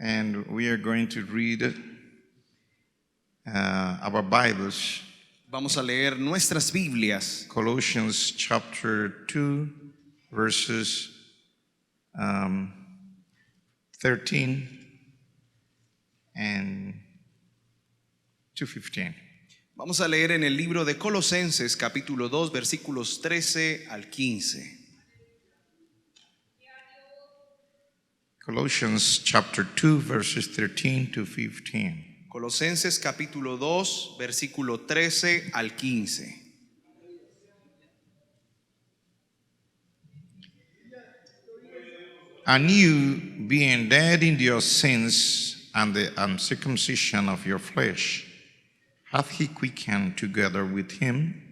and we are going to read our Bibles. Vamos a leer nuestras Biblias. Colossians chapter 2, verses 13 and to 15. Vamos a leer en el libro de Colosenses, capítulo 2, versículos 13 al 15. Colossians chapter 2, verses 13 to 15. Colosenses, capítulo 2, versículo 13 al 15. And you, being dead in your sins and the uncircumcision of your flesh, hath he quickened together with him,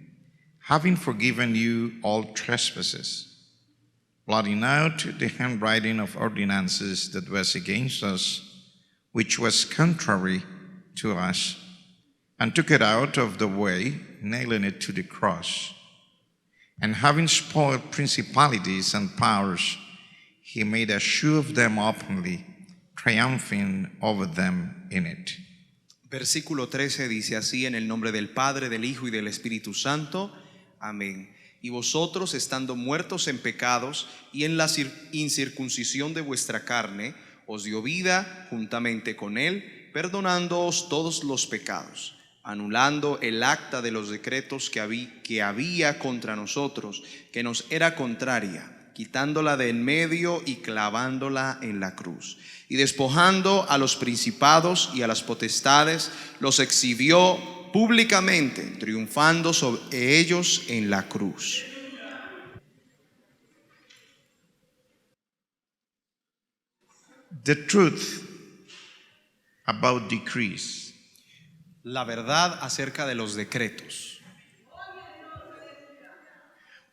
having forgiven you all trespasses, blotting out the handwriting of ordinances that was against us, which was contrary to us, and took it out of the way, nailing it to the cross. And having spoiled principalities and powers, he made a show of them openly, triumphing over them in it. Versículo 13 dice así: en el nombre del Padre, del Hijo y del Espíritu Santo. Amén. Y vosotros, estando muertos en pecados y en la incircuncisión de vuestra carne, os dio vida juntamente con él, perdonándoos todos los pecados, anulando el acta de los decretos que había contra nosotros, que nos era contraria, quitándola de en medio y clavándola en la cruz. Y despojando a los principados y a las potestades, los exhibió públicamente, triunfando sobre ellos en la cruz. The truth about decrees. La verdad acerca de los decretos.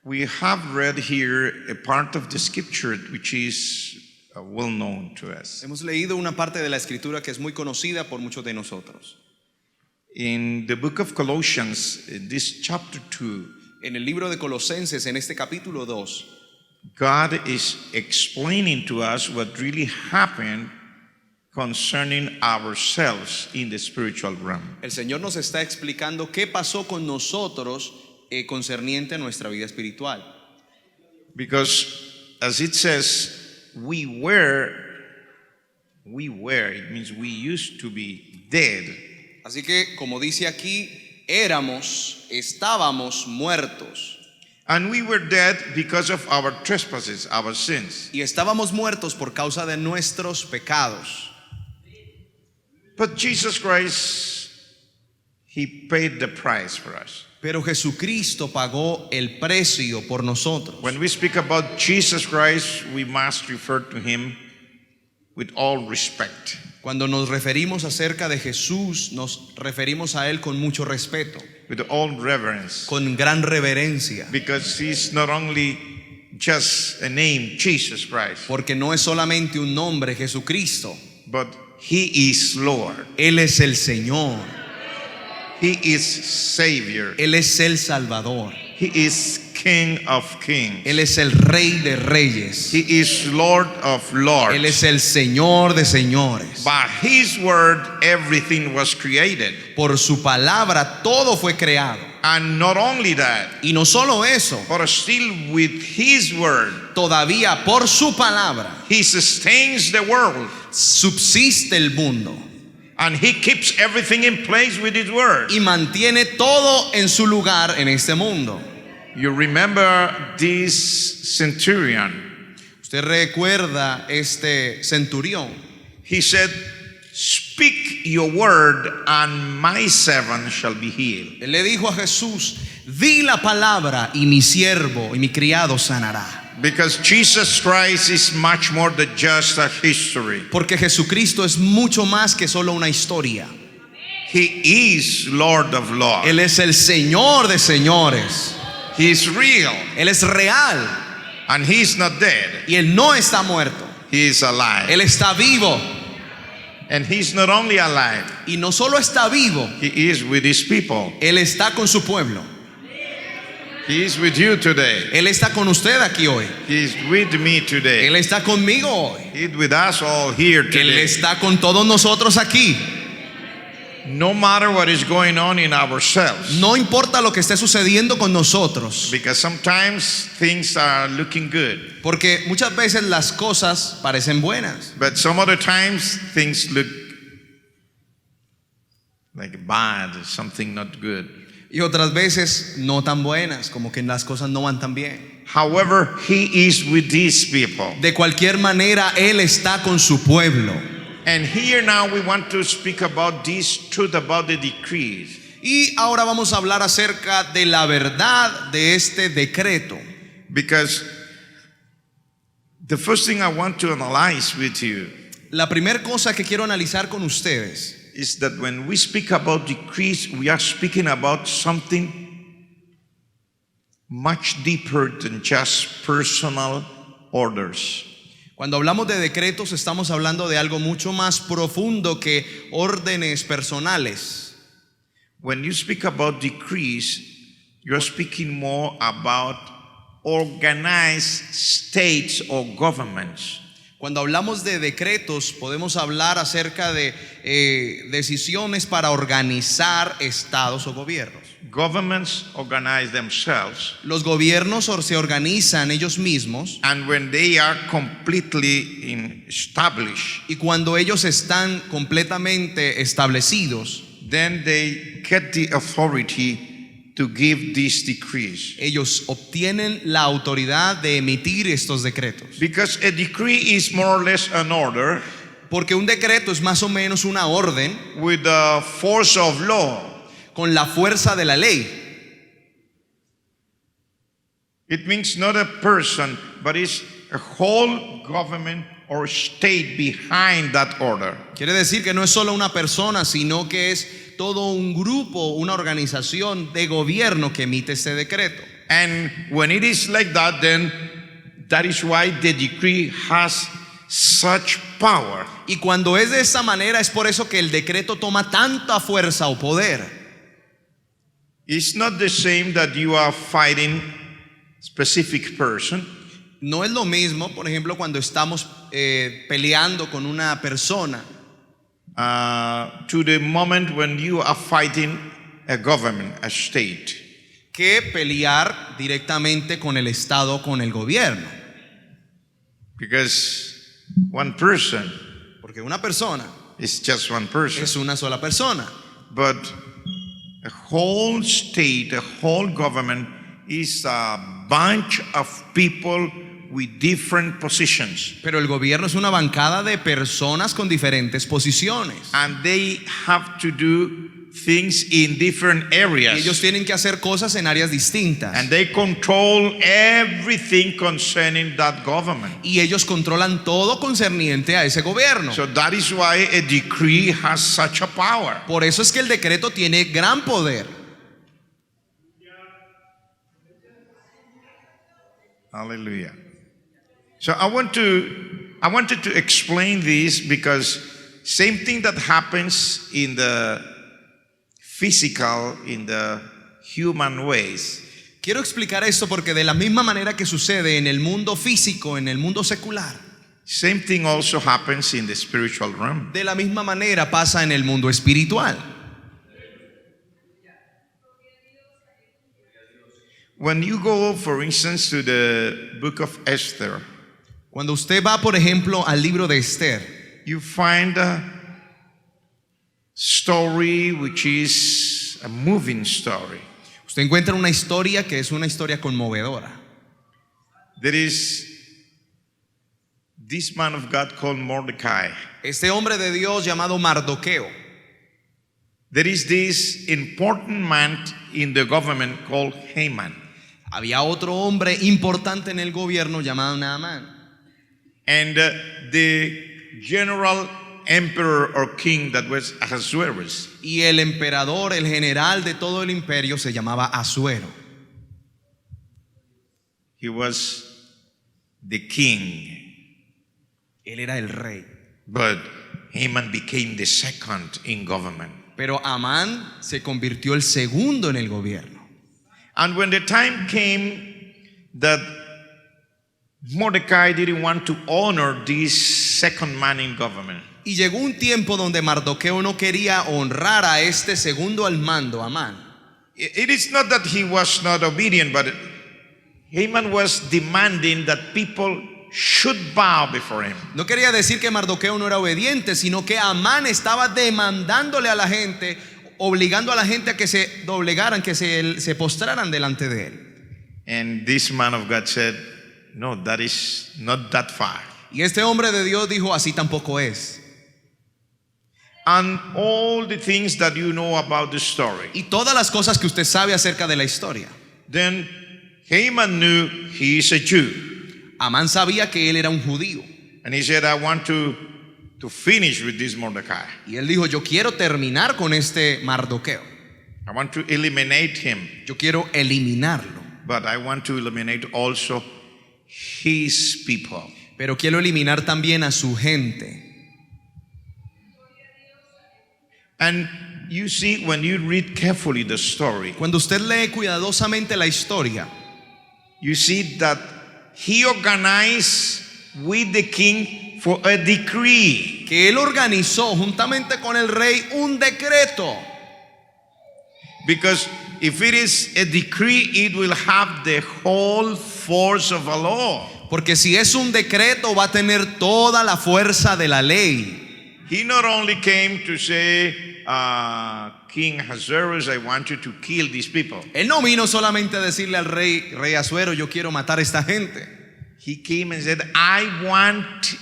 We have read here a part of the scripture which is well known to us. Hemos leído una parte de la escritura que es muy conocida por muchos de nosotros. In the book of Colossians, this chapter 2, En el libro de Colosenses, en este capítulo 2, God is explaining to us what really happened concerning ourselves in the spiritual realm. el Señor nos está explicando qué pasó con nosotros concerniente a nuestra vida espiritual. Because as it says, we were, it means we used to be dead. Así que, como dice aquí, estábamos muertos. And we were dead because of our trespasses, our sins. Y estábamos muertos por causa de nuestros pecados. But Jesus Christ, He paid the price for us. Pero Jesucristo pagó el precio por nosotros. When we speak about Jesus Christ, we must refer to Him with all respect. Cuando nos referimos acerca de Jesús, nos referimos a Él con mucho respeto, With all reverence. con gran reverencia, Because He's not only just a name, Jesus Christ, porque no es solamente un nombre, Jesucristo. but He is Lord. Él es el Señor, He is Savior. Él es el Salvador, He is King of Kings. Él es el Rey de Reyes, He is Lord of Lords. Él es el Señor de señores. By His word, everything was created. Por su palabra todo fue creado. And not only that, Y no solo eso, but still with His word, todavía por su palabra He sustains the world. subsiste el mundo And He keeps everything in place with His word. y mantiene todo en su lugar en este mundo. You remember this centurion. Usted recuerda este centurión. He said, "Speak your word, and my servant shall be healed." Él le dijo a Jesús: di la palabra y mi siervo y mi criado sanará. Because Jesus Christ is much more than just a history. Porque Jesucristo es mucho más que solo una historia. He is Lord of Lords. Él es el Señor de señores. He is real, Él es real and He is not dead. y Él no está muerto. He is alive. Él está vivo. And He's not only alive, Y no solo está vivo, He is with His people. Él está con su pueblo. He is with you today. Él está con usted aquí hoy. He is with me today. Él está conmigo hoy. He is with us all here Él today. está con todos nosotros aquí. No matter what is going on in ourselves. No importa lo que esté sucediendo con nosotros. Because sometimes things are looking good. Porque muchas veces las cosas parecen buenas. But some other times things look like bad, something not good. Y otras veces no tan buenas, como que las cosas no van tan bien. However, he is with these people. De cualquier manera, Él está con su pueblo. And here now we want to speak about this truth about the decrees. Y ahora vamos a hablar acerca de la verdad de este decreto. Because the first thing I want to analyze with you La primera cosa que quiero analizar con ustedes is that when we speak about decrees, we are speaking about something much deeper than just personal orders. Cuando hablamos de decretos, estamos hablando de algo mucho más profundo que órdenes personales. When you speak about decrees, you're speaking more about organized states or governments. Cuando hablamos de decretos, podemos hablar acerca de decisiones para organizar estados o gobiernos. Governments organize themselves, Los gobiernos se organizan ellos mismos, and when they are completely established, y cuando ellos están completamente establecidos, then they get the authority to give these decrees. ellos obtienen la autoridad de emitir estos decretos. Because a decree is more or less an order Porque un decreto es más o menos una orden with the force of law. con la fuerza de la ley. It means not a person, but it's a whole government or state behind that order. Quiere decir que no es solo una persona, sino que es todo un grupo, una organización de gobierno que emite este decreto. And when it is like that, then that is why the decree has such power. Y cuando es de esta manera, es por eso que el decreto toma tanta fuerza o poder. It's not the same that you are fighting specific person. No es lo mismo, por ejemplo, cuando estamos peleando con una persona, To the moment when you are fighting a government, a state. que pelear directamente con el Estado, con el gobierno. Because one person Porque una persona is just one person. es una sola persona. But a whole state, a whole government is a bunch of people with different positions. Pero el gobierno es una bancada de personas con diferentes posiciones. And they have to do things in different Y areas. ellos tienen que hacer cosas en áreas distintas. And they control everything concerning that government. Y ellos controlan todo concerniente a ese gobierno. So that is why a decree has such a power. Por eso es que el decreto tiene gran poder. Hallelujah. So I wanted to explain this because same thing that happens in the physical, in the human ways, Quiero explicar esto porque de la misma manera que sucede en el mundo físico, en el mundo secular, same thing also happens in the spiritual realm. de la misma manera pasa en el mundo espiritual. When you go, for instance, to the book of Esther, Cuando usted va, por ejemplo, al libro de Esther, you find a story which is a moving story. usted encuentra una historia que es una historia conmovedora. There is this man of God called Mordecai. Este hombre de Dios llamado Mardoqueo. There is this important man in the government called Haman. Había otro hombre importante en el gobierno llamado Naamán. And the general emperor or king that was Ahasuerus. Y el emperador, el general de todo el imperio se llamaba Asuero. He was the king. Él era el rey. But Haman became the second in government. Pero Amán se convirtió el segundo en el gobierno. And when the time came that Mordecai didn't want to honor this second man in government, Y llegó un tiempo donde Mardoqueo no quería honrar a este segundo al mando, Amán. it is not that he was not obedient, but Haman was demanding that people should bow before him. No quería decir que Mardoqueo no era obediente, sino que Amán estaba demandándole a la gente, obligando a la gente a que se doblegaran, que se postraran delante de él. And this man of God said, no, that is not that far. Y este hombre de Dios dijo, así tampoco es. And all the things that you know about the story. Y todas las cosas que usted sabe acerca de la historia. Then Haman knew he is a Jew. Amán sabía que él era un judío. And he said, I want to finish with this Mordecai. Y él dijo, yo quiero terminar con este Mardoqueo. I want to eliminate him. Yo quiero eliminarlo. But I want to eliminate also his people. Pero quiero eliminar también a su gente. And you see, when you read carefully the story, Cuando usted lee cuidadosamente la historia, you see that he organized with the king for a decree. que él organizó juntamente con el rey un decreto. Because if it is a decree, it will have the whole force of a law. Porque si es un decreto va a tener toda la fuerza de la ley. He not only came to say, King Ahasuerus, I want you to kill these people. Él no vino solamente a decirle al rey Asuero, yo quiero matar a esta gente. He came and said, I want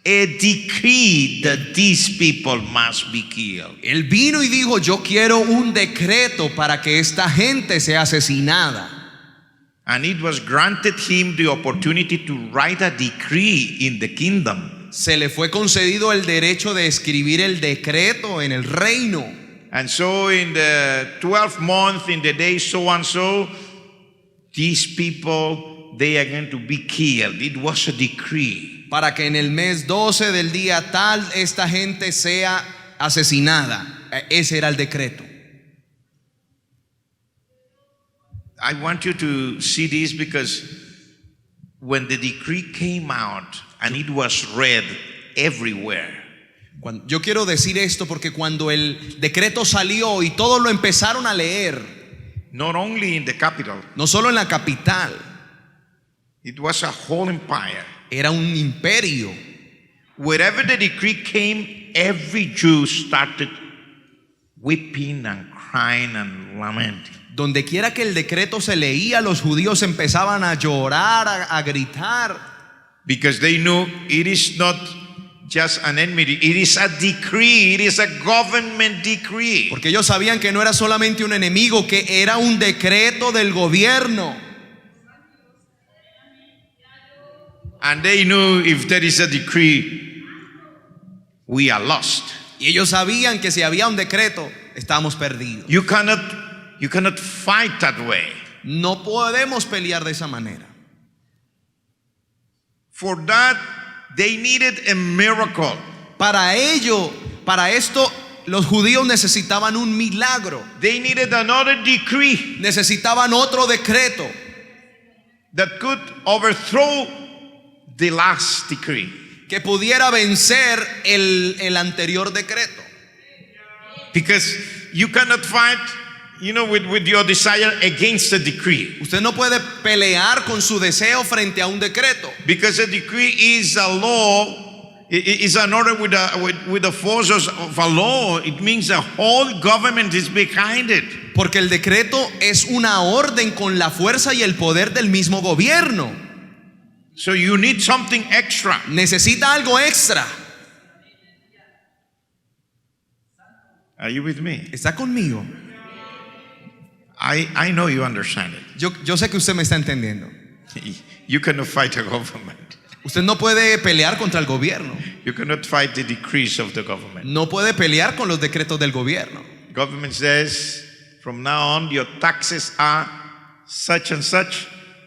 a decree that these people must be killed. Él vino y dijo, yo quiero un decreto para que esta gente sea asesinada. And it was granted him the opportunity to write a decree in the kingdom. Se le fue concedido el derecho de escribir el decreto en el reino. And so in the 12th month, in the day so and so, these people, they are going to be killed. It was a decree. Para que en el mes 12 del día tal esta gente sea asesinada. Ese era el decreto. I want you to see this because when the decree came out and it was read everywhere, Yo quiero decir esto porque cuando el decreto salió y todos lo empezaron a leer, not only in the capital, no solo en la capital, it was a whole empire. era un imperio. Wherever the decree came, every Jew started weeping and crying and lamenting. Donde quiera que el decreto se leía, los judíos empezaban a llorar, a gritar. Because they knew it is not just an enmity, it is a decree, it is a government decree. Porque ellos sabían que no era solamente un enemigo, que era un decreto del gobierno. And they knew if there is a decree, we are lost. Y ellos sabían que si había un decreto, estábamos perdidos. You cannot fight that way. No podemos pelear de esa manera. For that, they needed a miracle. Para esto, los judíos necesitaban un milagro. They needed another decree Necesitaban otro decreto that could overthrow the last decree. que pudiera vencer el anterior decreto. Because you cannot fight, with your desire against a decree. Usted no puede pelear con su deseo frente a un decreto. Because a decree is a law, is an order with the forces of a law. It means the whole government is behind it. Porque el decreto es una orden con la fuerza y el poder del mismo gobierno. So you need something extra. Necesita algo extra. Are you with me? ¿Está conmigo? I know you understand it. Yo sé que usted me está entendiendo. You cannot fight a government. Usted no puede pelear contra el gobierno. You cannot fight the decrees of the government. No puede pelear con los decretos del gobierno. Government says, from now on, your taxes are such,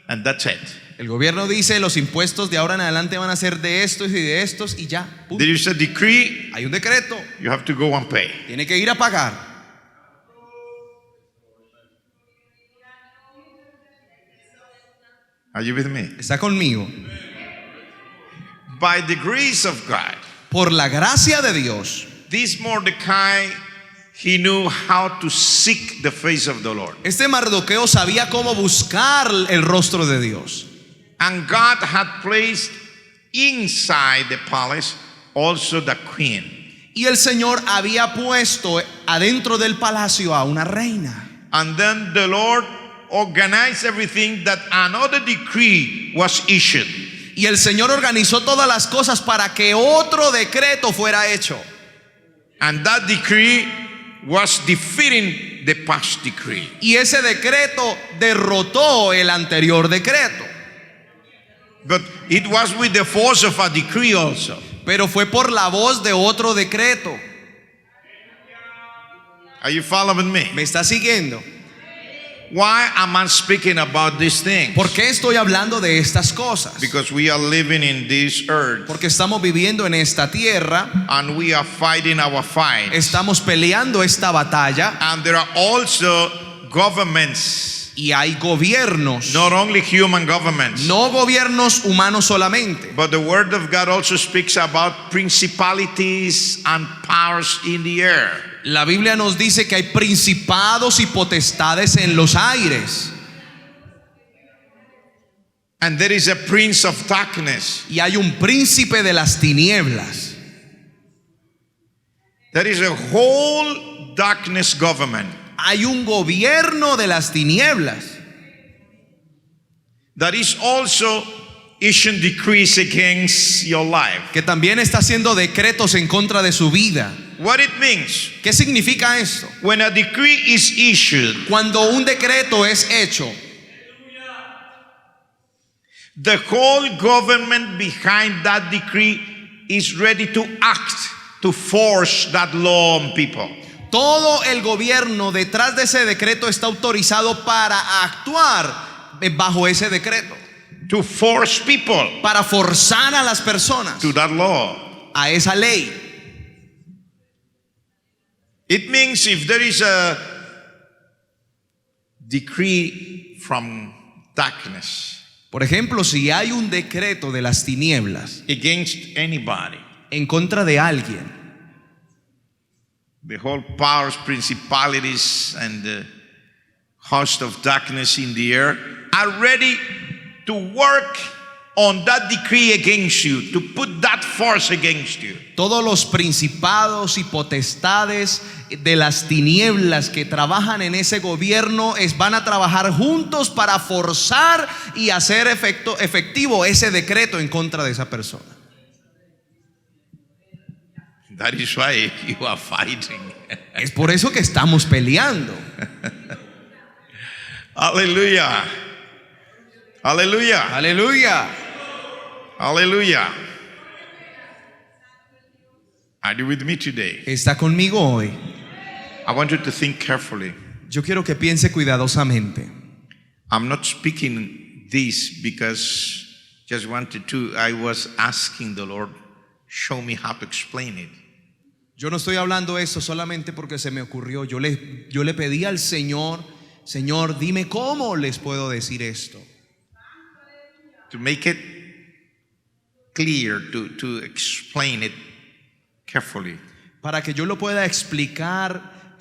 and that's it. El gobierno dice, los impuestos de ahora en adelante van a ser de estos y de estos y ya. Punto. There is a decree, Hay un decreto. you have to go and pay. Tiene que ir a pagar. Are you with me? ¿Está conmigo? By the grace of God, Por la gracia de Dios, this Mordecai, he knew how to seek the face of the Lord. este Mardoqueo sabía cómo buscar el rostro de Dios. And God had placed inside the palace also the queen. Y el Señor había puesto adentro del palacio a una reina. And then the Lord organized everything that another decree was issued. Y el Señor organizó todas las cosas para que otro decreto fuera hecho. And that decree was defeating the past decree. Y ese decreto derrotó el anterior decreto. But it was with the force of a decree also. Pero fue por la voz de otro decreto. Are you following me? ¿Me está siguiendo? Why am I speaking about these things? ¿Por qué estoy hablando de estas cosas? Because we are living in this earth Porque estamos viviendo en esta tierra, and we are fighting our fight. estamos peleando esta batalla And there are also governments, y hay gobiernos, not only human governments, no gobiernos humanos solamente. but the word of God also speaks about principalities and powers in the air. La Biblia nos dice que hay principados y potestades en los aires. And there is a prince of darkness. Y hay un príncipe de las tinieblas. There is a whole darkness government Hay un gobierno de las tinieblas that is also issuing decrees against your life. que también está haciendo decretos en contra de su vida. What it means, ¿Qué significa esto? when a decree is issued, Cuando un decreto es hecho, the whole government behind that decree is ready to act to force that law on people. todo el gobierno detrás de ese decreto está autorizado para actuar bajo ese decreto, To force people para forzar a las personas to that law. a esa ley. It means if there is a decree from darkness Por ejemplo, si hay un decreto de las tinieblas against anybody, en contra de alguien, the whole powers, principalities, and the host of darkness in the air are ready to work on that decree against you, to put that force against you. todos los principados y potestades de las tinieblas que trabajan en ese gobierno van a trabajar juntos para forzar y hacer efectivo ese decreto en contra de esa persona. That is why you are fighting. Es por eso que estamos peleando. Hallelujah. Hallelujah. Aleluya. Hallelujah. Are you with me today? ¿Está conmigo hoy? I want you to think carefully. Yo quiero que piense cuidadosamente. I'm not speaking this because just wanted to. I was asking the Lord, show me how to explain it. Yo no estoy hablando eso solamente porque se me ocurrió. Yo le pedí al Señor, Señor, dime cómo les puedo decir esto. To make it clear, to explain it carefully. Para que yo lo pueda explicar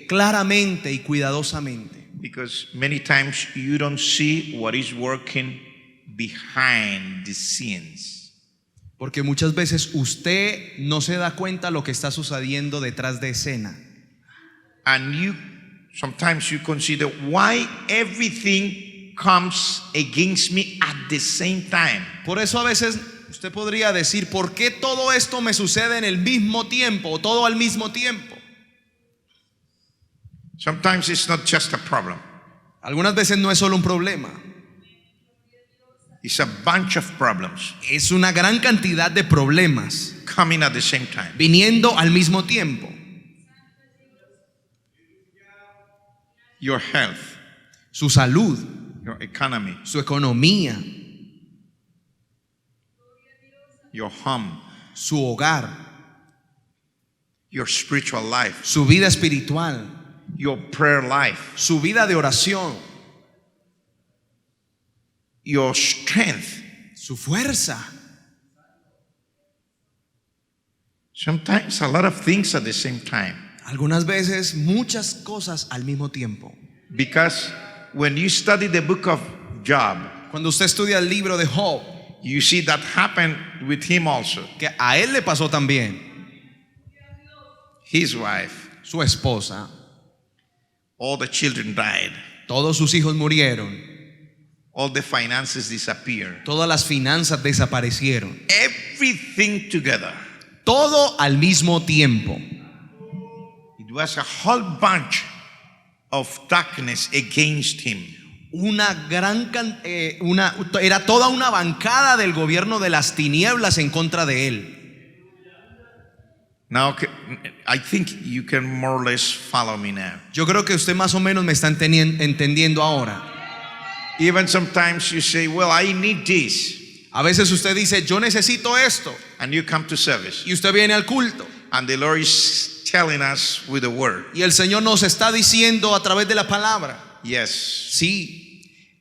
claramente y cuidadosamente. Because many times you don't see what is working behind the scenes. Porque muchas veces usted no se da cuenta lo que está sucediendo detrás de escena. And sometimes you consider why everything comes against me at the same time. Por eso a veces usted podría decir, ¿por qué todo esto me sucede en el mismo tiempo o todo al mismo tiempo? Sometimes it's not just a problem. Algunas veces no es solo un problema. It's a bunch of problems Es una gran cantidad de problemas coming at the same time. viniendo al mismo tiempo. Your health, Su salud, your economy, su economía, your home, su hogar, your spiritual life, su vida espiritual, your prayer life, su vida de oración, your strength. su fuerza. Sometimes a lot of things at the same time. Algunas veces muchas cosas al mismo tiempo. Because when you study the book of Job, Cuando usted estudia el libro de Job, you see that happened with him also. que a él le pasó también, His wife, su esposa, all the children died, todos sus hijos murieron, all the finances disappeared. todas las finanzas desaparecieron, Everything together. todo al mismo tiempo. It was a whole bunch of darkness against him. Era toda una bancada del gobierno de las tinieblas en contra de él. Now, I think you can more or less follow me now. Yo creo que usted más o menos me está entendiendo ahora. Even sometimes you say, well, I need this. A veces usted dice, yo necesito esto, And you come to service. y usted viene al culto, And the Lord is telling us with the word. y el Señor nos está diciendo a través de la palabra, Yes. sí,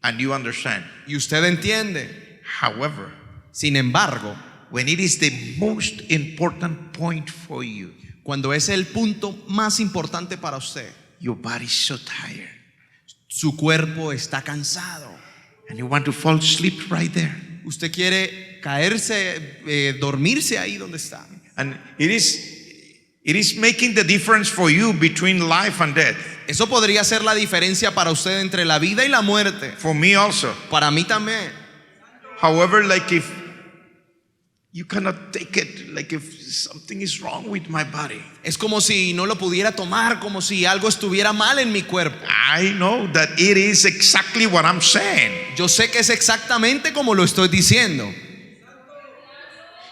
And you understand. y usted entiende. However, Sin embargo, when it is the most important point for you, cuando es el punto más importante para usted, your body is so tired. su cuerpo está cansado, And you want to fall asleep right there. usted quiere caerse, dormirse ahí donde está. And it is making the difference for you between life and death. Eso podría ser la diferencia para usted entre la vida y la muerte. For me also. Para mí también. However, like if you cannot take it, like if something is wrong with my body. Es como si no lo pudiera tomar, como si algo estuviera mal en mi cuerpo. I know that it is exactly what I'm saying. Yo sé que es exactamente como lo estoy diciendo.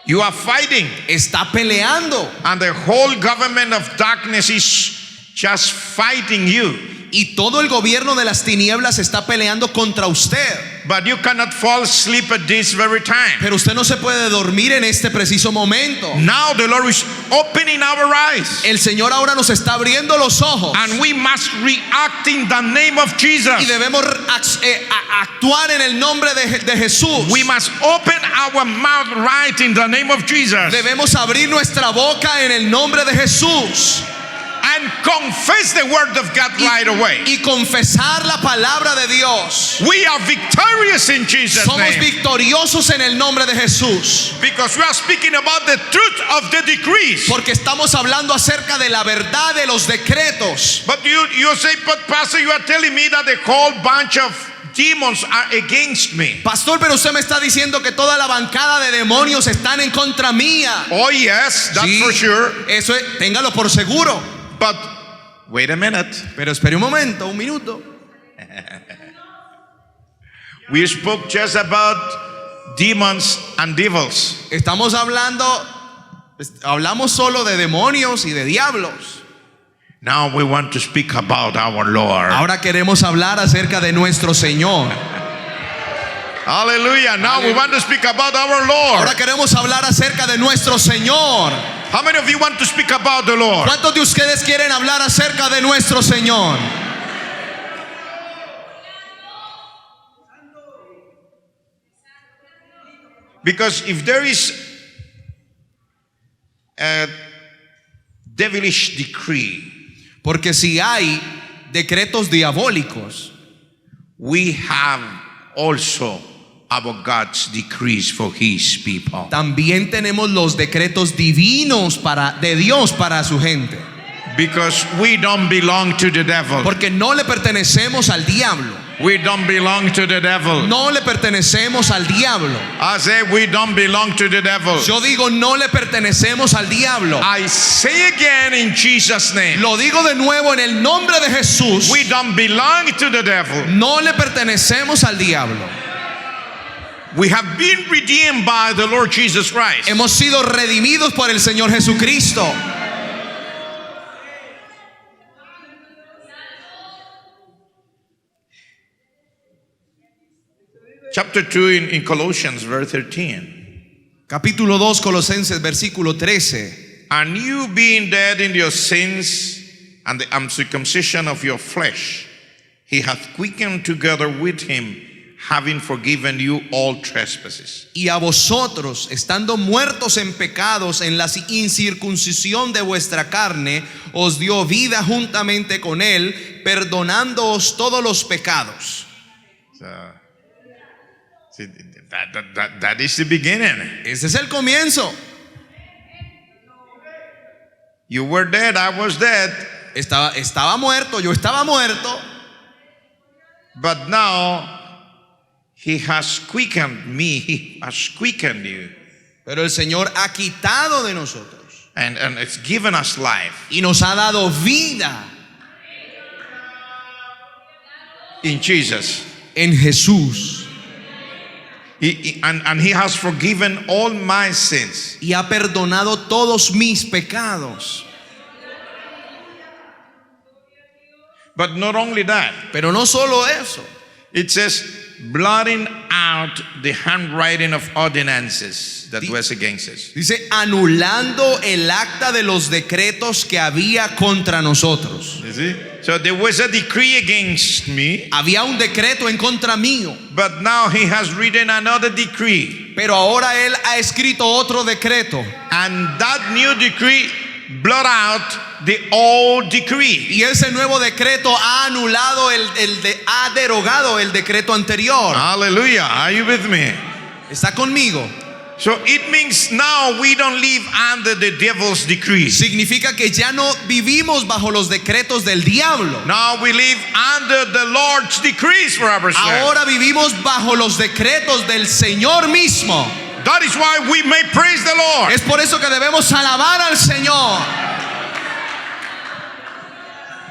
You are fighting, Está peleando, and the whole government of darkness is just fighting you. y todo el gobierno de las tinieblas está peleando contra usted. But you cannot fall asleep at this very time. Pero usted no se puede dormir en este preciso momento. Now the Lord is opening our eyes, El Señor ahora nos está abriendo los ojos, and we must react in the name of y Jesus. debemos actuar en el nombre de Jesús. We must open our mouth right in the name of Jesus Debemos abrir nuestra boca en el nombre de Jesús and confess the word of God right away. y confesar la palabra de Dios. We are victorious in Jesus' Somos name victoriosos en el nombre de Jesús, because we are speaking about the truth of the decrees. porque estamos hablando acerca de la verdad de los decretos. But you say, but Pastor, you are telling me that the whole bunch of demons are against me. Pastor, pero usted me está diciendo que toda la bancada de demonios están en contra mía. Oh yes, that's Sí, for sure. eso es, téngalo por seguro. But wait a minute. Pero espere un momento, un minuto. We spoke just about demons and devils. Hablamos solo de demonios y de diablos. Now we want to speak about our Lord. Ahora queremos hablar acerca de nuestro Señor. Hallelujah. Now we want to speak about our Lord. Ahora queremos hablar acerca de nuestro Señor. How many of you want to speak about the Lord? ¿Cuántos de ustedes quieren hablar acerca de nuestro Señor? Because if there is a devilish decree, Porque si hay decretos diabólicos, we have also our God's decrees for His people. también tenemos los decretos divinos de Dios para su gente. Because we don't belong to the devil. Porque no le pertenecemos al diablo. We don't belong to the devil. No le pertenecemos al diablo. I say we don't belong to the devil. Yo digo, no le pertenecemos al diablo. I say again in Jesus' name, Lo digo de nuevo en el nombre de Jesús. we don't belong to the devil. No le pertenecemos al diablo. We have been redeemed by the Lord Jesus Christ. Hemos sido redimidos por el Señor Jesucristo. Chapter 2 in Colossians, verse 13. Capítulo 2, Colosenses, versículo 13. And you being dead in your sins and the uncircumcision of your flesh, He hath quickened together with Him, having forgiven you all trespasses. Y a vosotros, estando muertos en pecados, en la incircuncisión de vuestra carne, os dio vida juntamente con él, perdonándoos todos los pecados. So, see, that is the beginning. Ese es el comienzo. You were dead, I was dead, Estaba muerto, yo estaba muerto, but now He has quickened me, He has quickened you, pero el Señor ha quitado de nosotros and it's given us life y nos ha dado vida in Jesus. en Jesús. And He has forgiven all my sins. Y ha perdonado todos mis pecados. But not only that, Pero no solo eso, it says, blotting out the handwriting of ordinances that was against us. dice anulando el acta de los decretos que había contra nosotros. You see? So there was a decree against me, Había un decreto en contra mío, but now He has written another decree. pero ahora Él ha escrito otro decreto. And that new decree blot out the old decree. Y ese nuevo decreto ha anulado ha derogado el decreto anterior. Hallelujah. Are you with me? ¿Está conmigo? So it means now we don't live under the devil's decrees. Significa que ya no vivimos bajo los decretos del diablo. Now we live under the Lord's decrees for ourselves. Ahora vivimos bajo los decretos del Señor mismo. That is why we may praise the Lord. Es por eso que debemos alabar al Señor.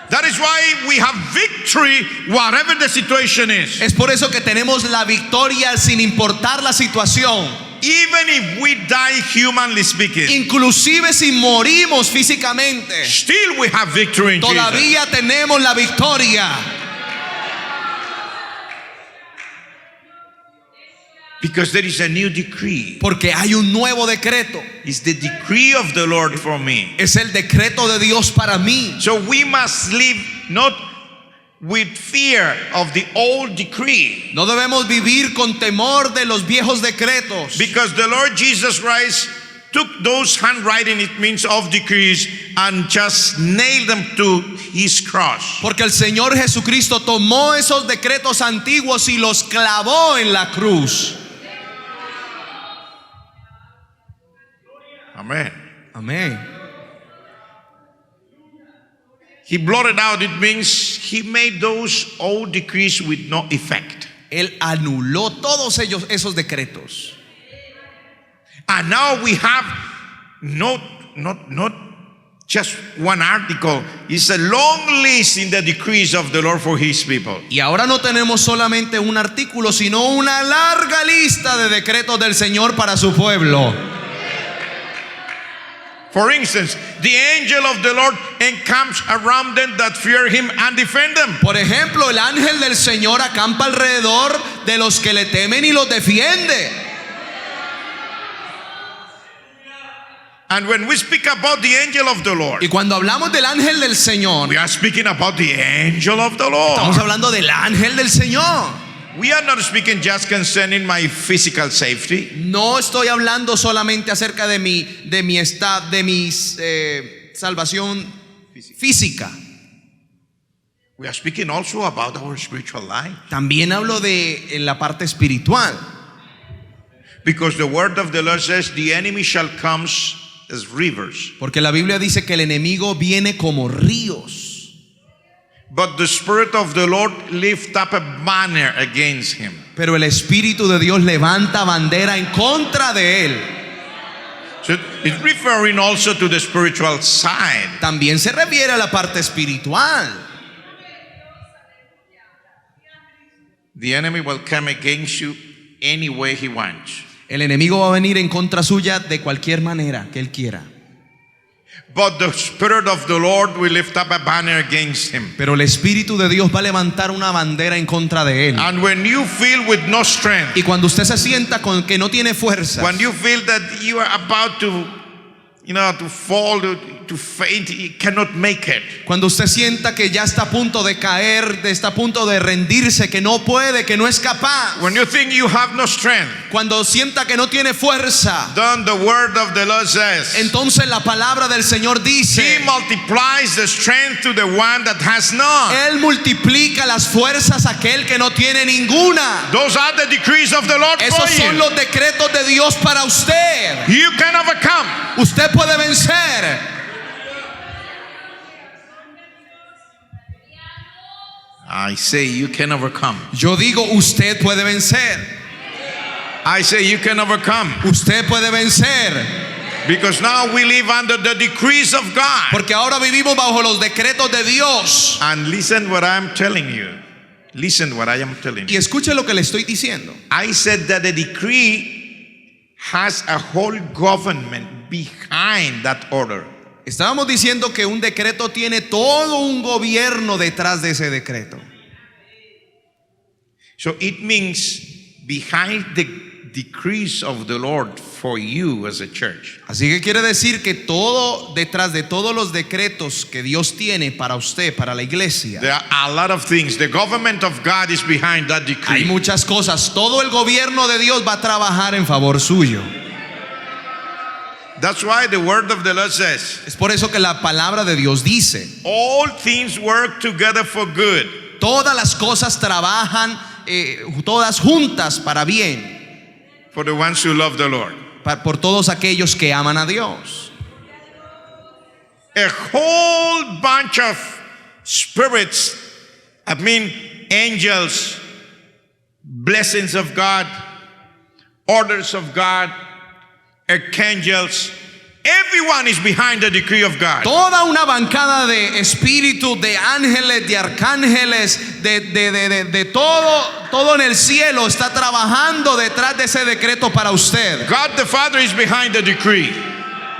That is why we have victory whatever the situation is. Es por eso que tenemos la victoria sin importar la situación. Even if we die humanly speaking, Inclusive si morimos físicamente, still we have victory in Jesus. todavía tenemos la victoria. Because there is a new decree. Porque hay un nuevo decreto. It's the decree of the Lord for me. Es el decreto de Dios para mí. So we must live not with fear of the old decree. No debemos vivir con temor de los viejos decretos. Because the Lord Jesus Christ took those handwriting, it means of decrees, and just nailed them to His cross. Porque el Señor Jesucristo tomó esos decretos antiguos y los clavó en la cruz. Amen. Amén. He blotted out, it means He made those old decrees with no effect. Él anuló todos esos decretos. And now we have not just one article. It's a long list in the decrees of the Lord for His people. Y ahora no tenemos solamente un artículo, sino una larga lista de decretos del Señor para su pueblo. For instance, the angel of the Lord encamps around them that fear Him and defend them. Por ejemplo, el ángel del Señor acampa alrededor de los que le temen y los defiende. And when we speak about the angel of the Lord, Y cuando hablamos del ángel del Señor, we are speaking about the angel of the estamos Lord. hablando del ángel del Señor. We are not speaking just concerning my physical safety. No estoy hablando solamente acerca de mi salvación física. We are speaking also about our spiritual life. También hablo de la parte espiritual. Because the word of the Lord says, the enemy shall come as rivers. Porque la Biblia dice que el enemigo viene como ríos. But the Spirit of the Lord lift up a banner against him. Pero el Espíritu de Dios levanta bandera en contra de él. So it's referring also to the spiritual side. También se refiere a la parte espiritual. The enemy will come against you any way he wants. El enemigo va a venir en contra suya de cualquier manera que él quiera. But the Spirit of the Lord will lift up a banner against him. Pero el Espíritu de Dios va a levantar una bandera en contra de él. And when you feel with no strength, Y cuando usted se sienta con que no tiene fuerza, when you feel that you are about to to fall, to faint, he cannot make it. Cuando usted sienta que ya está a punto de caer, está a punto de rendirse, que no puede, que no es capaz. When you think you have no strength, Cuando sienta que no tiene fuerza, then the word of the Lord says, entonces la palabra del Señor He dice, multiplies the strength to the one that has none. Él multiplica las fuerzas a aquel que no tiene ninguna. Those are the decrees of the Lord for Esos son you. los decretos de Dios para usted. You can overcome. Usted puede vencer. I say you can overcome. Yo digo, usted puede vencer. I say you can overcome. Usted puede vencer. Because now we live under the decrees of God. Porque ahora vivimos bajo los decretos de Dios. And listen what I'm telling you. Listen what I am telling Y you. escuche lo que le estoy diciendo. I said that the decree has a whole government behind that order. Estábamos diciendo que un decreto tiene todo un gobierno detrás de ese decreto. So it means behind the decrees of the Lord for you as a church, Así que quiere decir que todo detrás de todos los decretos que Dios tiene para usted, para la iglesia, there are a lot of things. The government of God is behind that hay decree. muchas cosas. Todo el gobierno de Dios va a trabajar en favor suyo. That's why the word of the Lord says, Es por eso que la palabra de Dios dice, all things work together for good. todas las cosas trabajan todas juntas para bien, For the ones who love the Lord. por todos aquellos que aman a Dios. A whole bunch of spirits, angels, blessings of God, orders of God, archangels, everyone is behind the decree of God. Toda una bancada de espíritus, de ángeles, de arcángeles, de todo en el cielo está trabajando detrás de ese decreto para usted. God the Father is behind the decree.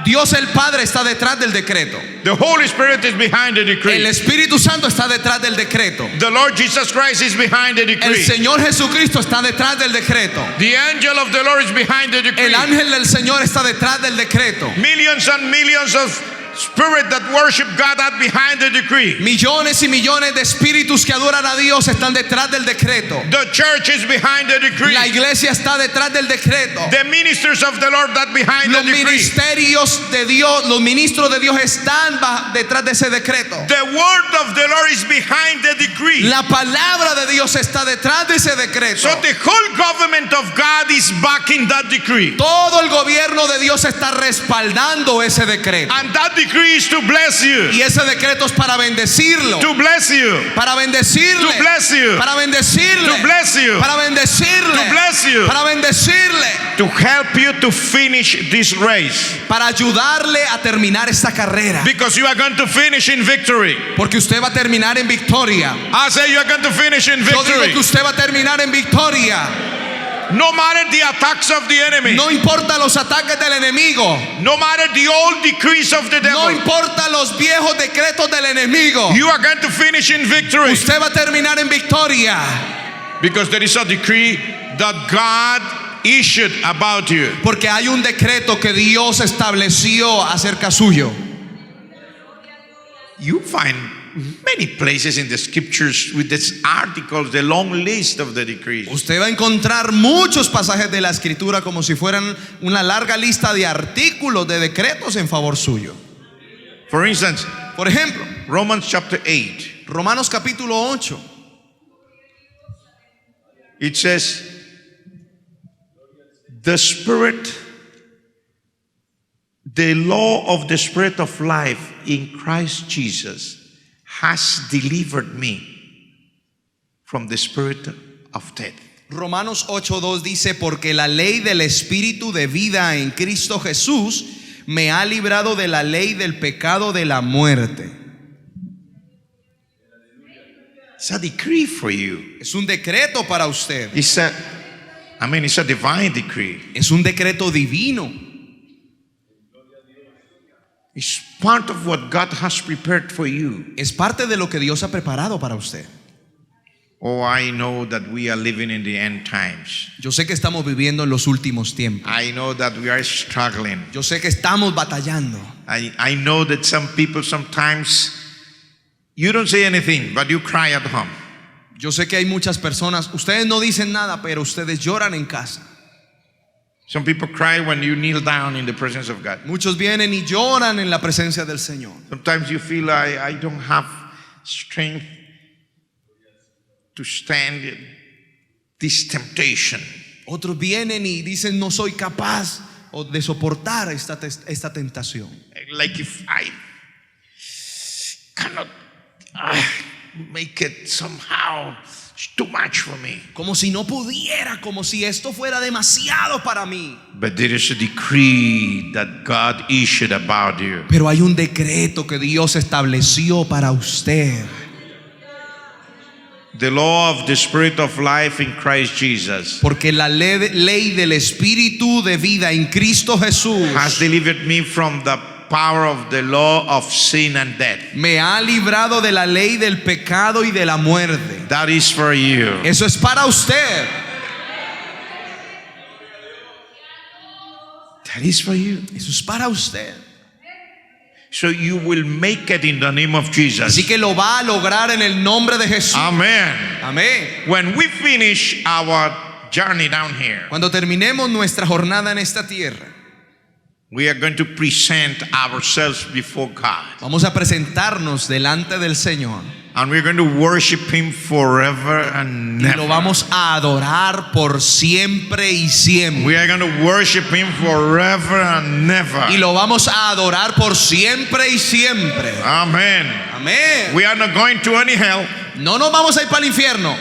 Dios el Padre está detrás del decreto. The Holy Spirit is behind the El decree. Espíritu Santo está detrás del decreto. The Lord Jesus Christ is behind the El decree. Señor Jesucristo está detrás del decreto. The angel of the Lord is behind the decree. El ángel del Señor está detrás del decreto. Millions and millions of spirit that worship God are behind the decree. Millones y millones de espíritus que adoran a Dios están detrás del decreto. The church is behind the decree. La iglesia está detrás del decreto. The ministers of the Lord that behind Los the decree. ministerios de Dios, los ministros de Dios están detrás de ese decreto. The word of the Lord is behind the decree. La palabra de Dios está detrás de ese decreto. So the whole government of God is backing that decree. Todo el gobierno de Dios está respaldando ese decreto. And that decree is to bless you. Y ese decreto es para bendecirlo. To bless you. Para bendecirle. To bless you. Para bendecirle. To bless you. Para bendecirle. To bless you. Para bendecirle. To help you to finish this race. Para ayudarle a terminar esta carrera. Because you are going to finish in victory. Porque usted va a terminar en victoria. I say you are going to finish in Yo digo victory. que usted va a terminar en victoria. No matter the attacks of the enemy. No importa los ataques del enemigo. No matter the old decrees of the No devil. importa los viejos decretos del enemigo. You are going to finish in victory. Usted va a terminar en victoria. Because there is a decree that God issued about you. Porque hay un decreto que Dios estableció acerca suyo. You find many places in the scriptures with these articles, the long list of the decrees. Usted va a encontrar muchos pasajes de la escritura como si fueran una larga lista de artículos, de decretos en favor suyo. For instance, Por ejemplo, Romans chapter 8, Romanos capítulo 8. it says, the Spirit, the law of the Spirit of life in Christ Jesus has delivered me from the spirit of death. Romanos 8:2 dice, porque la ley del Espíritu de vida en Cristo Jesús me ha librado de la ley del pecado de la muerte. It's a decree for you. Es un decreto para usted. It's a divine decree. Es un decreto divino. It's part of what God has prepared for you. Es parte de lo que Dios ha preparado para usted. Oh, I know that we are living in the end times. Yo sé que estamos viviendo en los últimos tiempos. I know that we are struggling. Yo sé que estamos batallando. I know that some people sometimes, you don't say anything, but you cry at home. Yo sé que hay muchas personas, ustedes no dicen nada, pero ustedes lloran en casa. Some people cry when you kneel down in the presence of God. Muchos vienen y lloran en la presencia del Señor. Sometimes you feel I don't have strength to stand this temptation. Otros vienen y dicen no soy capaz de soportar esta tentación. Like if I cannot make it somehow, it's too much for me. Como si no pudiera, como si esto fuera demasiado para mí. But there is a decree that God issued about you. Pero hay un decreto que Dios estableció para usted. The law of the Spirit of life in Christ Jesus Porque la ley del Espíritu de vida en Cristo Jesús has delivered me from the power of the law of sin and death. me ha librado de la ley del pecado y de la muerte. That is for you. Eso es para usted. That is for you. Eso es para usted. So you will make it in the name of Jesus. Así que lo va a lograr en el nombre de Jesús. Amen. Amén. When we finish our journey down here, Cuando terminemos nuestra jornada en esta tierra, we are going to present ourselves before God. vamos a presentarnos delante del Señor And we're going to worship Him forever and y lo never. vamos a adorar por siempre y siempre. We are going to worship Him forever and never. Y lo vamos a adorar por siempre y siempre. Amen. Amén. We are not going to any hell. No nos vamos a ir para el infierno.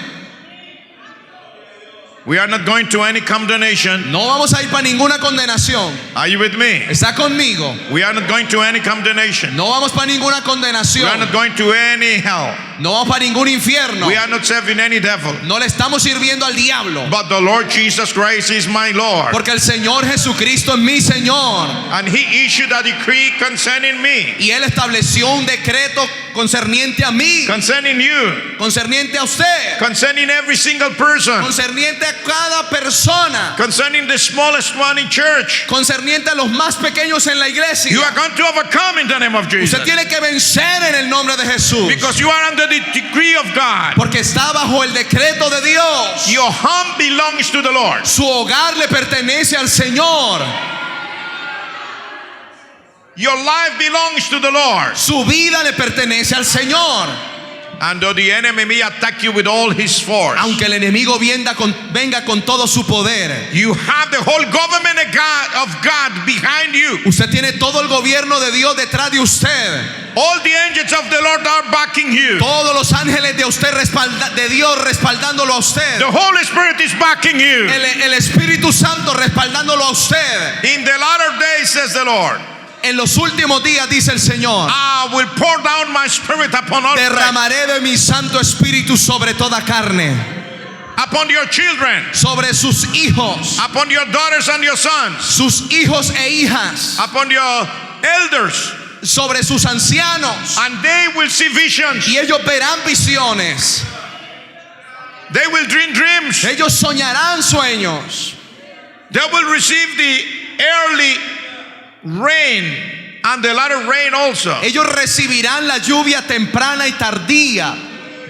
We are not going to any condemnation. No vamos a ir para ninguna condenación. Are you with me? ¿Está conmigo? We are not going to any condemnation. No vamos para ninguna We are condenación. not going to any hell. No vamos para ningún infierno. We are not serving any devil. No le estamos sirviendo al diablo. But the Lord Jesus Christ is my Lord. Porque el Señor Jesucristo es mi Señor. And He issued a decree concerning me, Y Él estableció un decreto concerniente a mí, concerning you, concerniente a usted, concerning every single person, concerniente a cada persona, concerning the smallest one in church. concerniente a los más pequeños en la iglesia. You are going to overcome in the name of Jesus. Usted tiene que vencer en el nombre de Jesús. Because you are under the decree of God. Porque está bajo el decreto de Dios. Your home belongs to the Lord. Su hogar le pertenece al Señor. Your life belongs to the Lord. Su vida le pertenece al Señor. And though the enemy may attack you with all his force, Aunque el enemigo venga con todo su poder, you have the whole government of God behind you. usted tiene todo el gobierno de Dios detrás de usted. All the angels of the Lord are backing you. Todos los ángeles de usted de Dios respaldándolo a usted. The Holy Spirit is backing you. El Espíritu Santo respaldándolo a usted. In the latter days, says the Lord, En los últimos días, dice el Señor, I will pour down my spirit upon all flesh, derramaré de mi Santo Espíritu sobre toda carne, upon your children, sobre sus hijos, upon your daughters and your sons, sus hijos e hijas, upon your elders, sobre sus ancianos, and they will see visions. y ellos verán visiones, They will dream dreams. ellos soñarán sueños, They will receive the early rain and the latter rain also. ellos recibirán la lluvia temprana y tardía.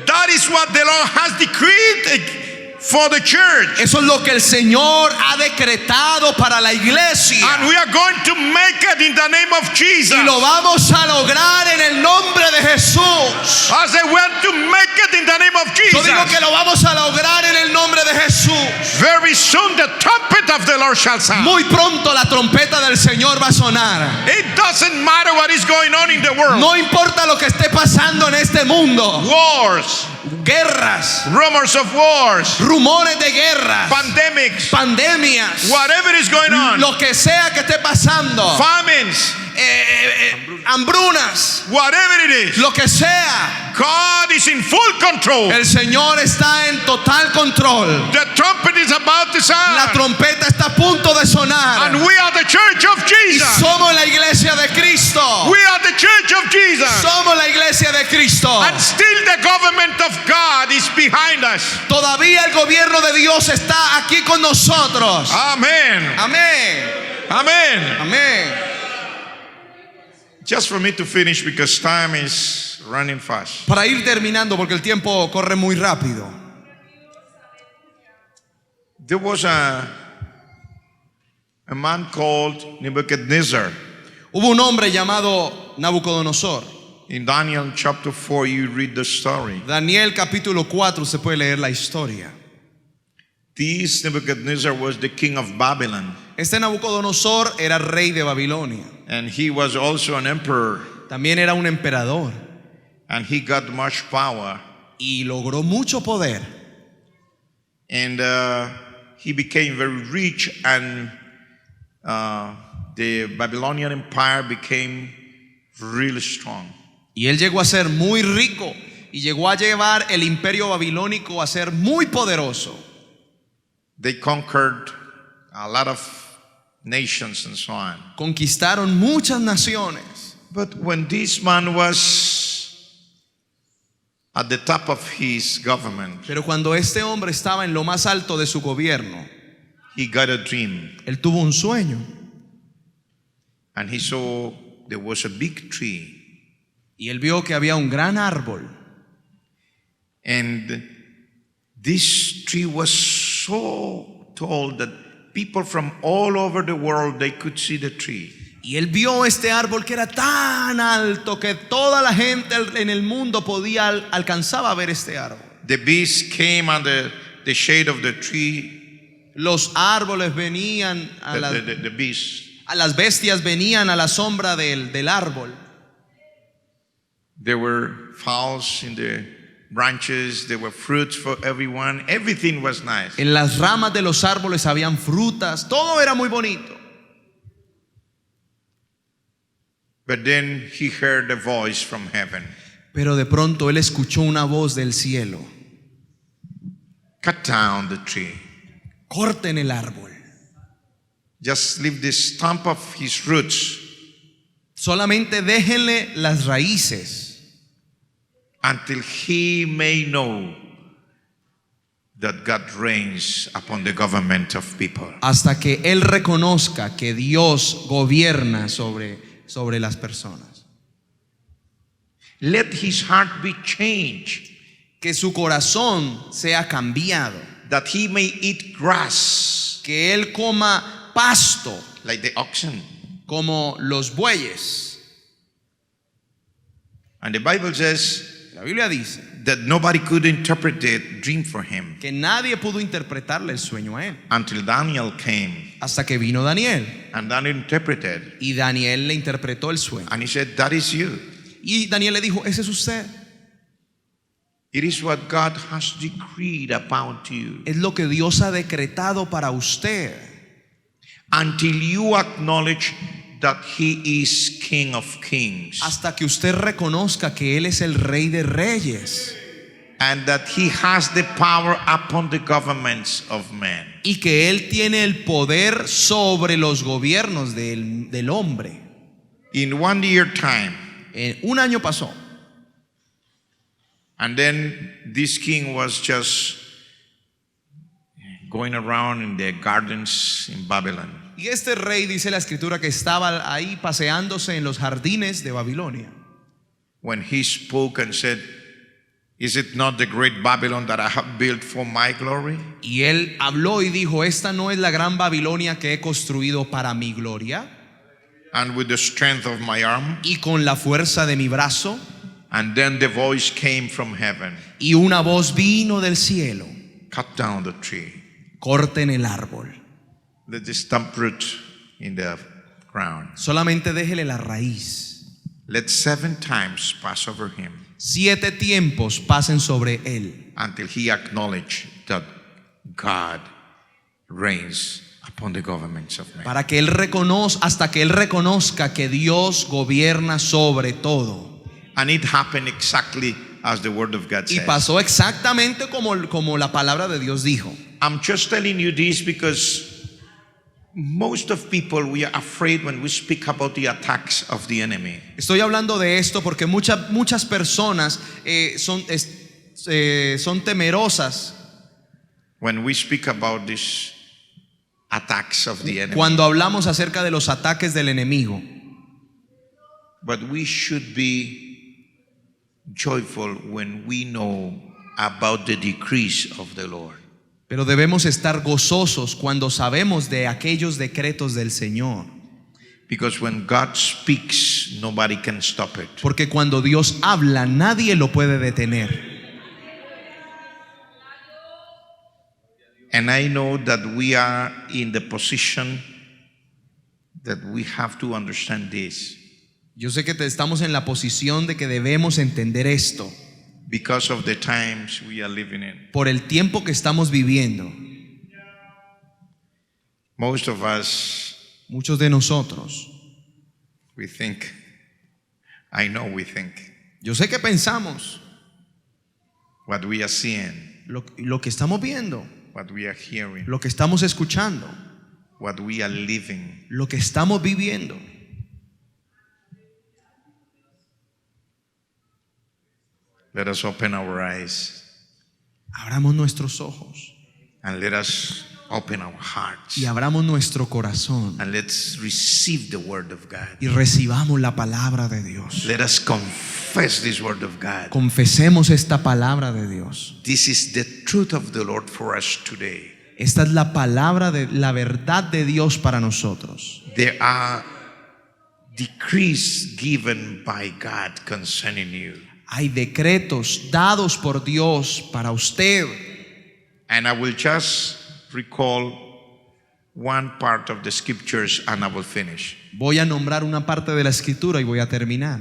That is what the Lord has decreed for the church. Eso es lo que el Señor ha decretado para la iglesia. And we are going to make it in the name of Jesus. Y lo vamos a lograr en el nombre de Jesús. I say we are to make it in the name of Yo digo que Jesus. lo vamos a lograr en el nombre de Jesús. Very soon the trumpet of the Lord shall sound. Muy pronto la trompeta del Señor va a sonar. It doesn't matter what is going on in the world. No importa lo que esté pasando en este mundo. Wars, Guerras, rumors of wars, rumores de guerras, pandemics, pandemias, whatever is going on, lo que sea que esté pasando, famines, hambrunas, whatever it is, lo que sea, God is in full control. el Señor está en total control. The trumpet is about to La sound, trompeta está a punto de sonar. and we are the church of Y Jesus. somos la iglesia de Cristo. We are the church of Jesus. Somos la iglesia de Cristo. And still the government of God is behind us. Todavía el gobierno de Dios está aquí con nosotros. Amen. Amén. Amen. Amén. Just for me to finish because time is running fast. Para ir terminando porque el tiempo corre muy rápido. There was a man called Nebuchadnezzar. Hubo un hombre llamado Nabucodonosor. In Daniel chapter 4, you read the story. Daniel capítulo 4 se puede leer la historia. This Nebuchadnezzar was the king of Babylon, Este Nabucodonosor era rey de Babilonia. and he was also an emperor, También era un emperador and he got much power. y logró mucho poder. And he became very rich, and the Babylonian empire became really strong. Y él llegó a ser muy rico y llegó a llevar el imperio babilónico a ser muy poderoso. They conquered a lot of nations and so on. Conquistaron muchas naciones. But when this man was at the top of his government, Pero cuando este hombre estaba en lo más alto de su gobierno, he got a dream, él tuvo un sueño and he saw there was a big tree, y él vio que había un gran árbol. and this tree was so tall that people from all over the world, they could see the tree. Y él vio este árbol que era tan alto que toda la gente en el mundo alcanzaba a ver este árbol. The bees came under the shade of the tree. Los árboles venían The bees. las bestias venían a la sombra del árbol. There were fowls in the branches. There were fruits for everyone. Everything was nice. En las ramas de los árboles habían frutas, todo era muy bonito. But then he heard a voice from heaven. Pero de pronto él escuchó una voz del cielo: Cut down the tree. corten el árbol, Just leave the stump of his roots solamente déjenle las raíces until he may know that God reigns upon the government of people. hasta que él reconozca que Dios gobierna sobre las personas. Let his heart be changed, Que su corazón sea cambiado, that he may eat grass que él coma pasto like the oxen. como los bueyes. And the Bible says La Biblia dice that nobody could interpret the dream for him que nadie pudo interpretarle el sueño a él until Daniel came, hasta que vino Daniel. and Daniel interpreted, Y Daniel le interpretó el sueño. and he said, that is you. Y Daniel le dijo: ese es usted. It is what God has decreed about you. Es lo que Dios ha decretado para usted. Until you acknowledge that he is King of Kings, Hasta que usted reconozca que Él es el Rey de Reyes and that he has the power upon the governments of men. y que Él tiene el poder sobre los gobiernos del hombre. In 1 year time, Un año pasó and then this king was just going around in the gardens in Babylon. y este rey, dice la escritura, que estaba ahí paseándose en los jardines de Babilonia. When he spoke and said, is it not the great Babylon that I have built for my glory? Y él habló y dijo: ¿esta no es la gran Babilonia que he construido para mi gloria And with the strength of my arm? y con la fuerza de mi brazo? And then the voice came from heaven, Y una voz vino del cielo: cut down the tree. corten el árbol, Let the stump root in the ground. solamente déjele la raíz. Let 7 times pass over him 7 tiempos pasen sobre él until he acknowledge that God reigns upon the governments of men. Para que él hasta que él reconozca que Dios gobierna sobre todo. And it happened exactly as the word of God Y says. pasó exactamente como la palabra de Dios dijo. I'm just telling you this because most of people, we are afraid when we speak about the attacks of the enemy. Estoy hablando de esto porque muchas personas son temerosas When we speak about these attacks of the enemy. cuando hablamos acerca de los ataques del enemigo. But we should be joyful when we know about the decrees of the Lord. Pero debemos estar gozosos cuando sabemos de aquellos decretos del Señor. Because when God speaks, nobody can stop it. Porque cuando Dios habla, nadie lo puede detener. And I know that we are in the position that we have to understand this. Yo sé que estamos en la posición de que debemos entender esto Because of the times we are living in. por el tiempo que estamos viviendo. Most of us, Muchos de nosotros, we think, I know we think, yo sé que pensamos what we are seeing, lo que estamos viendo, what we are hearing, lo que estamos escuchando, what we are living. lo que estamos viviendo. Let us open our eyes Abramos nuestros ojos and let us open our hearts y abramos nuestro corazón and let's receive the word of God. y recibamos la palabra de Dios. Let us confess this word of God. Confesemos esta palabra de Dios. This is the truth of the Lord for us today. Esta es la palabra de la verdad de Dios para nosotros. There are decrees given by God concerning you. Hay decretos dados por Dios para usted. And I will just recall one part of the scriptures and I will finish. Voy a nombrar una parte de la escritura y voy a terminar.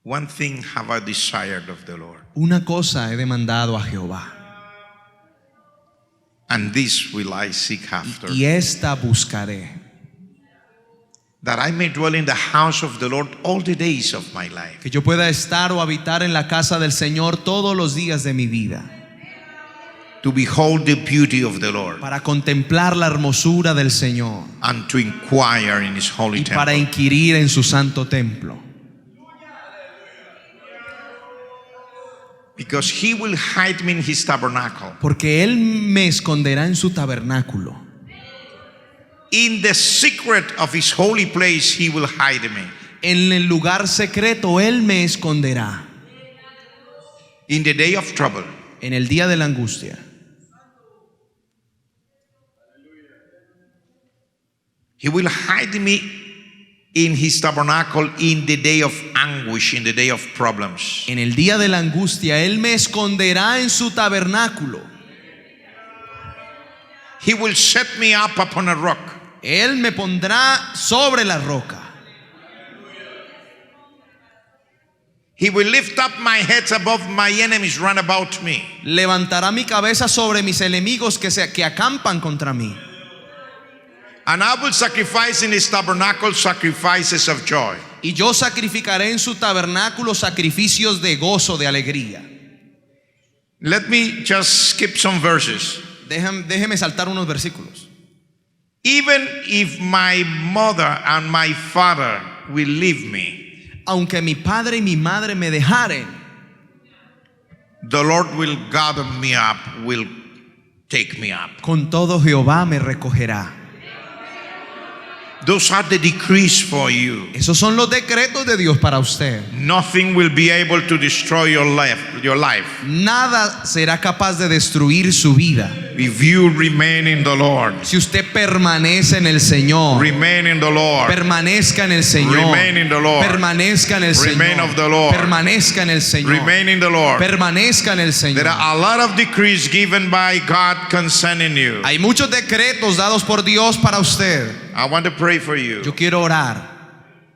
One thing have I desired of the Lord, Una cosa he demandado a Jehová, and this will I seek after, y esta buscaré, that I may dwell in the house of the Lord all the days of my life, que yo pueda estar o habitar en la casa del Señor todos los días de mi vida, to behold the beauty of the Lord, para contemplar la hermosura del Señor and to inquire in his holy y para temple. inquirir en su santo templo. Because he will hide me in his tabernacle. Porque Él me esconderá en su tabernáculo. In the secret of his holy place he will hide me. En el lugar secreto Él me esconderá. In the day of trouble, En el día de la angustia. he will hide me in his tabernacle in the day of anguish, in the day of problems. En el día de la angustia Él me esconderá en su tabernáculo. He will set me up upon a rock. Él me pondrá sobre la roca. He will lift up my head above my enemies round about me. Levantará mi cabeza sobre mis enemigos que acampan contra mí. And I will sacrifice in his tabernacle sacrifices of joy. Y yo sacrificaré en su tabernáculo sacrificios de gozo, de alegría. Let me just skip some verses. Déjeme saltar unos versículos. Even if my mother and my father will leave me, Aunque mi padre y mi madre me dejaren, the Lord will gather me up, will take me up. con todo Jehová me recogerá. Those are the decrees for you. Esos son los decretos de Dios para usted. Nothing will be able to destroy your life. Nada será capaz de destruir su vida If you remain in the Lord. si usted permanece en el Señor. Remain in the Lord. Permanezca en el Señor. Remain in the Lord. Permanezca en el Remain Señor. of the Lord. Permanezca en el Señor. Remain in the Lord. Permanezca en el Señor. There are a lot of decrees given by God concerning you. Hay muchos decretos dados por Dios para usted. I want to pray for you. Yo quiero orar